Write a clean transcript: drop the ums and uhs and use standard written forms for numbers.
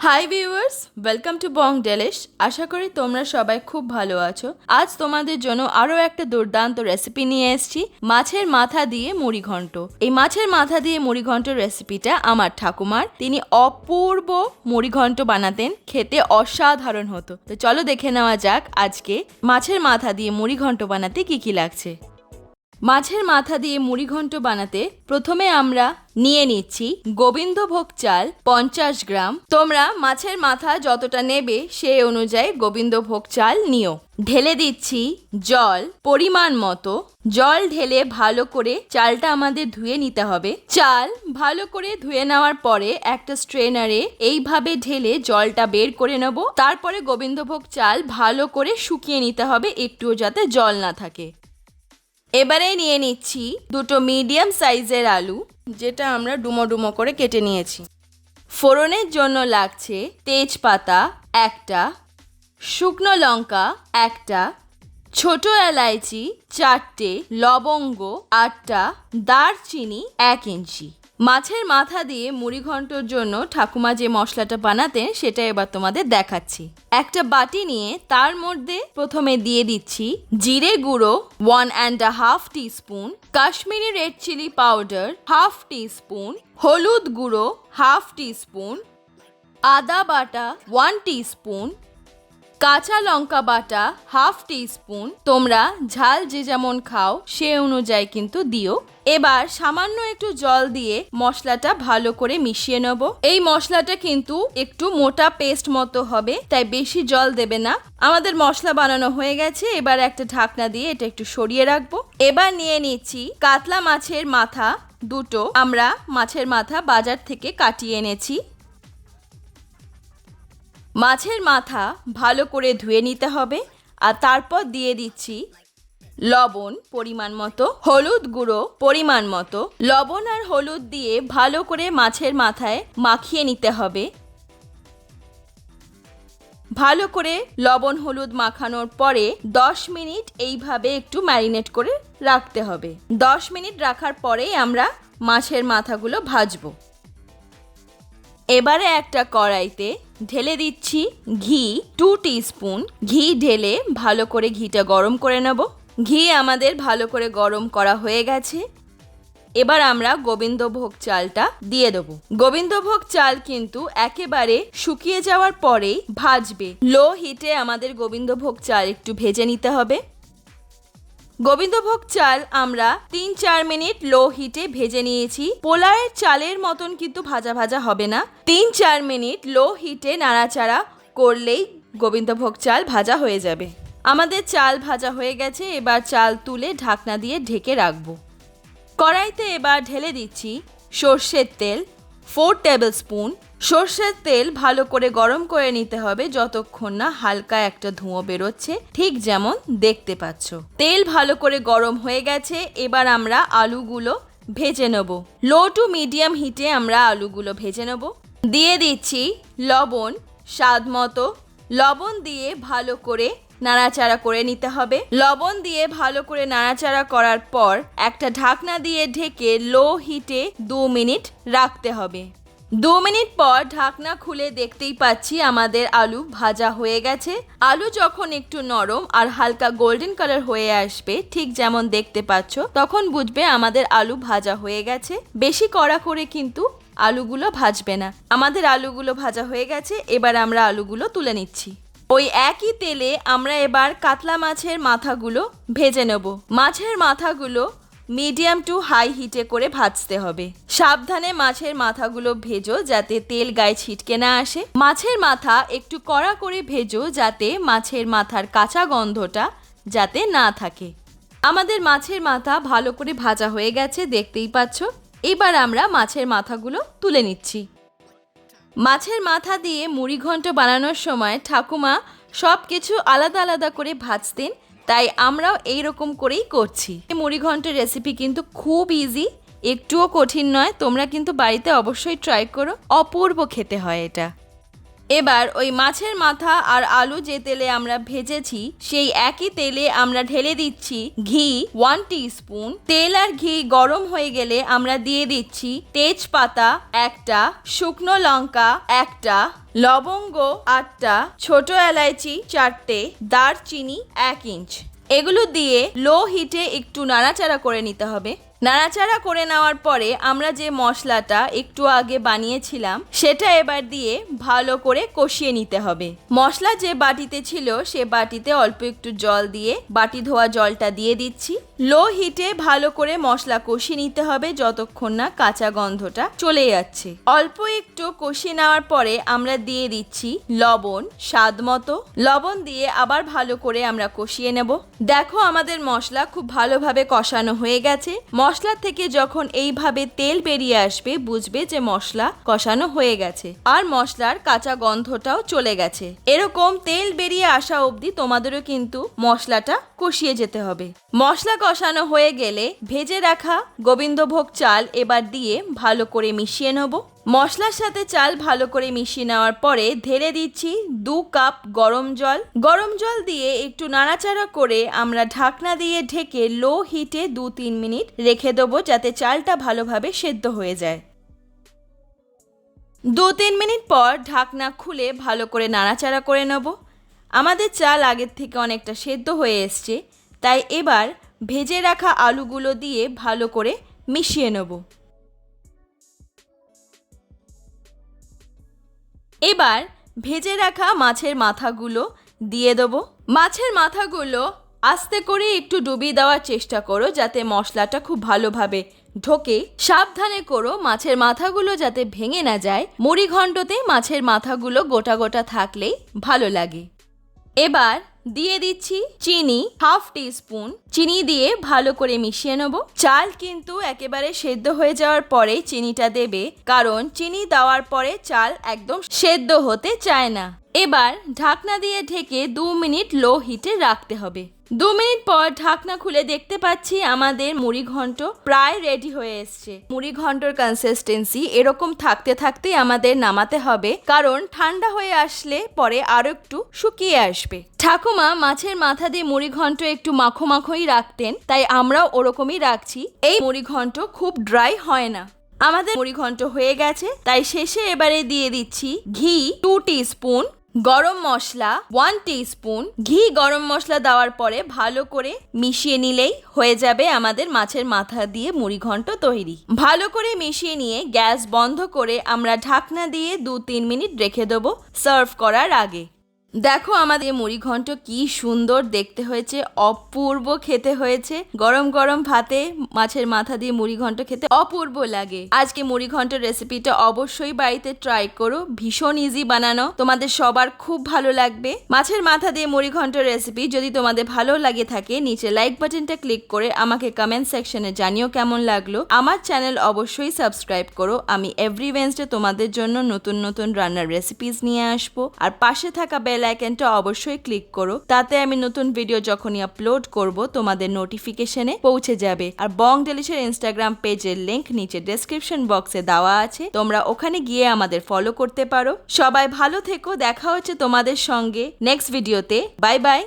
High viewers, welcome to Bong delish. আশা করি তোমরা সবাই খুব ভালো আছো। আজ তোমাদের জন্য আরও একটা দুর্দান্ত রেসিপি নিয়ে এসেছি, মাছের মাথা দিয়ে মুড়ি ঘন্ট। এই মাছের মাথা দিয়ে মুড়ি ঘন্ট রেসিপিটা আমার ঠাকুমার। তিনি অপূর্ব মুড়ি ঘন্ট বানাতেন, খেতে অসাধারণ হতো। তো চলো দেখে নেওয়া যাক আজকে মাছের মাথা দিয়ে মুড়ি ঘন্ট বানাতে কি কি লাগছে। মাছের মাথা দিয়ে মুড়ি ঘন্ট বানাতে প্রথমে আমরা নিয়ে নিচ্ছি গোবিন্দভোগ চাল 50 গ্রাম। তোমরা মাছের মাথা যতটা নেবে সেই অনুযায়ী গোবিন্দভোগ চাল নিও। ঢেলে দিচ্ছি জল পরিমাণ মতো। জল ঢেলে ভালো করে চালটা আমাদের ধুয়ে নিতে হবে। চাল ভালো করে ধুয়ে নেওয়ার পরে একটা স্ট্রেনারে এইভাবে ঢেলে জলটা বের করে নেব। তারপরে গোবিন্দভোগ চাল ভালো করে শুকিয়ে নিতে হবে, একটুও যাতে জল না থাকে। এবারে নিয়ে নিচ্ছি দুটো মিডিয়াম সাইজের আলু, যেটা আমরা ডুমো ডুমো করে কেটে নিয়েছি। ফোড়নের জন্য লাগছে তেজপাতা একটা, শুকনো লঙ্কা একটা, ছোট এলাইচি 4টে, লবঙ্গ 8টা, দারচিনি 1 ইঞ্চি। মাছের মাথা দিয়ে মুড়ি ঘন্টর জন্য ঠাকুমা যে মশলাটা বানাতেন সেটা এবার তোমাদের দেখাচ্ছি। একটা বাটি নিয়ে তার মধ্যে প্রথমে দিয়ে দিচ্ছি জিরে গুঁড়ো 1.5 teaspoon, Kashmiri red chilli powder 1/2 teaspoon, হলুদ গুঁড়ো 1/2 টিস্পুন, আদা বাটা 1 টিস্পুন, কাঁচা লঙ্কা বাটা 1/2 টিস্পুন। তোমরা ঝাল যে যেমন খাও সে অনুযায়ী কিন্তু দিও। এবার সামান্য একটু জল দিয়ে মশলাটা ভালো করে মিশিয়ে নেব। এই মশলাটা কিন্তু একটু মোটা পেস্ট মতো হবে, তাই বেশি জল দেবে না। আমাদের মশলা বানানো হয়ে গেছে, এবার একটা ঢাকনা দিয়ে এটা একটু সরিয়ে রাখবো। এবার নিয়ে নিচ্ছি কাতলা মাছের মাথা দুটো। আমরা মাছের মাথা বাজার থেকে কাটিয়ে এনেছি। মাছের মাথা ভালো করে ধুয়ে নিতে হবে, আর তারপর দিয়ে দিচ্ছি লবণ পরিমাণ মতো, হলুদ গুঁড়ো পরিমাণ মতো। লবণ আর হলুদ দিয়ে ভালো করে মাছের মাথায় মাখিয়ে নিতে হবে। ভালো করে লবণ হলুদ মাখানোর পরে 10 মিনিট এইভাবে একটু ম্যারিনেট করে রাখতে হবে। 10 মিনিট রাখার পরেই আমরা মাছের মাথাগুলো ভাজবো। এবারে একটা কড়াইতে ঢেলে দিচ্ছি ঘি 2 টিস্পুন। ঘি ঢেলে ভালো করে ঘিটা গরম করে নেব। ঘি আমাদের ভালো করে গরম করা হয়ে গেছে। এবার আমরা গোবিন্দভোগ চালটা দিয়ে দেবো। গোবিন্দভোগ চাল কিন্তু একেবারে শুকিয়ে যাওয়ার পরেই ভাজবে। লো হিটে আমাদের গোবিন্দভোগ চাল একটু ভেজে নিতে হবে। গোবিন্দভোগ চাল আমরা 3-4 মিনিট লো হিটে ভেজে নিয়েছি। পোলাওয়ের চালের মতন কিন্তু ভাজা ভাজা হবে না। 3-4 মিনিট লো হিটে নাড়াচাড়া করলেই গোবিন্দভোগ চাল ভাজা হয়ে যাবে। আমাদের চাল ভাজা হয়ে গেছে। এবার চাল তুলে ঢাকনা দিয়ে ঢেকে রাখবো। কড়াইতে এবার ঢেলে দিচ্ছি সর্ষের তেল 4 টেবিল স্পুন। সর্ষের তেল ভালো করে গরম করে নিতে হবে যতক্ষণ না হালকা একটা ধোঁয়া বেরোচ্ছে, ঠিক যেমন দেখতে পাচ্ছ। তেল ভালো করে গরম হয়ে গেছে। এবার আমরা আলুগুলো ভেজে নেব। লো টু মিডিয়াম হিটে আমরা আলুগুলো ভেজে নেব। দিয়ে দিচ্ছি লবণ স্বাদ মতো। লবণ দিয়ে ভালো করে নাড়াচাড়া করে নিতে হবে। লবণ দিয়ে ভালো করে নাড়াচাড়া করার পর একটা ঢাকনা দিয়ে ঢেকে লো হিটে 2 মিনিট রাখতে হবে। 2 মিনিট পর ঢাকনা খুলে দেখতেই পাচ্ছি আমাদের আলু ভাজা হয়ে গেছে। আলু যখন একটু নরম আর হালকা গোল্ডেন কালার হয়ে আসবে, ঠিক যেমন দেখতে পাচ্ছ, তখন বুঝবে আমাদের আলু ভাজা হয়ে গেছে। বেশি কড়া করে কিন্তু আলুগুলো ভাজবে না। আমাদের আলুগুলো ভাজা হয়ে গেছে। এবার আমরা আলুগুলো তুলে নিচ্ছি। ওই একই তেলে আমরা এবার কাতলা মাছের মাথাগুলো ভেজে নেব। মাছের মাথাগুলো মিডিয়াম টু হাই হিটে করে ভাজতে হবে। সাবধানে মাছের মাথাগুলো ভেজো যাতে তেল গায়ে ছিটকে না আসে। মাছের মাথা একটু কড়া করে ভেজো যাতে মাছের মাথার কাঁচা গন্ধটা যাতে না থাকে। আমাদের মাছের মাথা ভালো করে ভাজা হয়ে গেছে, দেখতেই পাচ্ছ। এবার আমরা মাছের মাথাগুলো তুলে নিচ্ছি। মাছের মাথা দিয়ে মুড়ি ঘন্ট বানানোর সময় ঠাকুমা সব কিছু আলাদা আলাদা করে ভাজতেন, তাই আমরাও এইরকম করেই করছি। মুড়ি ঘন্টের রেসিপি কিন্তু খুব ইজি, একটুও কঠিন নয়। তোমরা কিন্তু বাড়িতে অবশ্যই ট্রাই করো, অপূর্ব খেতে হয় এটা। এবার ওই মাছের মাথা আর আলু যে তেলে আমরা ভেজেছি সেই একই তেলে আমরা ঢেলে দিচ্ছি ঘি 1 টিস্পুন। তেল আর ঘি গরম হয়ে গেলে আমরা দিয়ে দিচ্ছি তেজপাতা একটা, শুকনো লঙ্কা একটা, লবঙ্গ 8টা, ছোট এলাচি 4টে, দারচিনি 1 ইঞ্চ। এগুলো দিয়ে লো হিটে একটু নাড়াচাড়া করে নিতে হবে। নাড়াচাড়া করে নেওয়ার পরে আমরা যে মশলাটা একটু আগে বানিয়েছিলাম সেটা এবার দিয়ে ভালো করে কষিয়ে নিতে হবে। মশলা যে বাটিতে ছিল সে বাটিতে অল্প একটু জল দিয়ে বাটি ধোয়া জলটা দিয়ে দিচ্ছি। লো হিটে ভালো করে মশলা কষিয়ে নিতে হবে যতক্ষণ না কাঁচা গন্ধটা চলে যাচ্ছে। অল্প একটু কষিয়ে নেওয়ার পরে আমরা দিয়ে দিচ্ছি লবণ স্বাদ মতো। লবণ দিয়ে আবার ভালো করে আমরা কষিয়ে নেব। দেখো আমাদের মশলা খুব ভালোভাবে কষানো হয়ে গেছে। মশলা থেকে যখন এইভাবে তেল বেরিয়ে আসবে বুঝবে যে মশলা কষানো হয়ে গেছে আর মশলার কাঁচা গন্ধটাও চলে গেছে। এরকম তেল বেরিয়ে আসা অবধি তোমাদেরও কিন্তু মশলাটা কষিয়ে যেতে হবে। মশলা কষানো হয়ে গেলে ভেজে রাখা গোবিন্দভোগ চাল এবার দিয়ে ভালো করে মিশিয়ে নেব। মশলার সাথে চাল ভালো করে মিশিয়ে নেওয়ার পরে ঢেলে দিচ্ছি 2 কাপ গরম জল। গরম জল দিয়ে একটু নাড়াচাড়া করে আমরা ঢাকনা দিয়ে ঢেকে লো হিটে 2-3 মিনিট রেখে দেবো যাতে চালটা ভালোভাবে সেদ্ধ হয়ে যায়। 2-3 মিনিট পর ঢাকনা খুলে ভালো করে নাড়াচাড়া করে নেব। আমাদের চাল আগের থেকে অনেকটা সেদ্ধ হয়ে এসছে, তাই এবার ভেজে রাখা আলুগুলো দিয়ে ভালো করে মিশিয়ে নেব। এবার ভেজে রাখা মাছের মাথাগুলো দিয়ে দেবো। মাছের মাথাগুলো আস্তে করে একটু ডুবিয়ে দেওয়ার চেষ্টা করো যাতে মশলাটা খুব ভালোভাবে ঢোকে। সাবধানে করো মাছের মাথাগুলো যাতে ভেঙে না যায়। মুড়ি ঘন্টতে মাছের মাথাগুলো গোটা গোটা থাকলেই ভালো লাগে। এবার দিয়ে দিচ্ছি চিনি 1/2 টিস্পুন। চিনি দিয়ে ভালো করে মিশিয়ে নেব। চাল কিন্তু একেবারে সেদ্ধ হয়ে যাওয়ার পরে চিনিটা দেবে, কারণ চিনি দেওয়ার পরে চাল একদম সেদ্ধ হতে চায় না। এবার ঢাকনা দিয়ে ঢেকে 2 মিনিট লো হিটে রাখতে হবে। 2 মিনিট পর ঢাকনা খুলে দেখতে পাচ্ছি আমাদের মুড়ি ঘন্ট প্রায় রেডি হয়ে এসছে। মুড়ি ঘন্টর কনসিস্টেন্সি এরকম থাকতে থাকতেই আমাদের নামাতে হবে, কারণ ঠান্ডা হয়ে আসলে পরে আরো একটু শুকিয়ে আসবে। ঠাকুমা মাছের মাথা দিয়ে মুড়ি ঘন্ট একটু মাখো মাখোই রাখতেন, তাই আমরাও ওরকমই রাখছি। এই মুড়ি ঘন্ট খুব ড্রাই হয় না। আমাদের মুড়ি ঘন্ট হয়ে গেছে, তাই শেষে এবারে দিয়ে দিচ্ছি ঘি 2 টিস্পুন, গরম মশলা 1 টিস্পুন। ঘি গরম মশলা দেওয়ার পরে ভালো করে মিশিয়ে নিলেই হয়ে যাবে আমাদের মাছের মাথা দিয়ে মুড়ি ঘন্ট তৈরি। ভালো করে মিশিয়ে নিয়ে গ্যাস বন্ধ করে আমরা ঢাকনা দিয়ে 2-3 মিনিট রেখে দেবো সার্ভ করার আগে। দেখো আমাদের মুড়ি ঘন্ট কি সুন্দর দেখতে হয়েছে, অপূর্ব খেতে হয়েছে। গরম গরম ভাতে মাছের মাথা দিয়ে মুড়ি ঘন্ট খেতে অপূর্ব লাগে। আজকে মুড়ি ঘন্টের রেসিপিটা অবশ্যই বাড়িতে ট্রাই করো, ভীষণ ইজি বানানো, তোমাদের সবার খুব ভালো লাগবে। মাছের মাথা দিয়ে মুড়ি ঘন্টের রেসিপি যদি তোমাদের ভালো লাগে থাকে নিচে লাইক বাটনটা ক্লিক করে আমাকে কমেন্ট সেকশনে জানিও কেমন লাগলো। আমার চ্যানেল অবশ্যই সাবস্ক্রাইব করো। আমি এভরি ওয়েডনেসডে তোমাদের জন্য নতুন নতুন রান্নার রেসিপিস নিয়ে আসবো। আর পাশে থাকা বেল আইকনটা অবশ্যই ক্লিক করো, তাতে আমি নতুন ভিডিও যখনই আপলোড করব তোমাদের নোটিফিকেশনে পৌঁছে যাবে। আর বং ডেলিশের ইনস্টাগ্রাম পেজের লিংক নিচে ডেসক্রিপশন বক্সে দেওয়া আছে, তোমরা ওখানে গিয়ে আমাদের ফলো করতে পারো। সবাই ভালো থেকো, দেখা হচ্ছে তোমাদের সঙ্গে নেক্সট ভিডিওতে। Bye bye.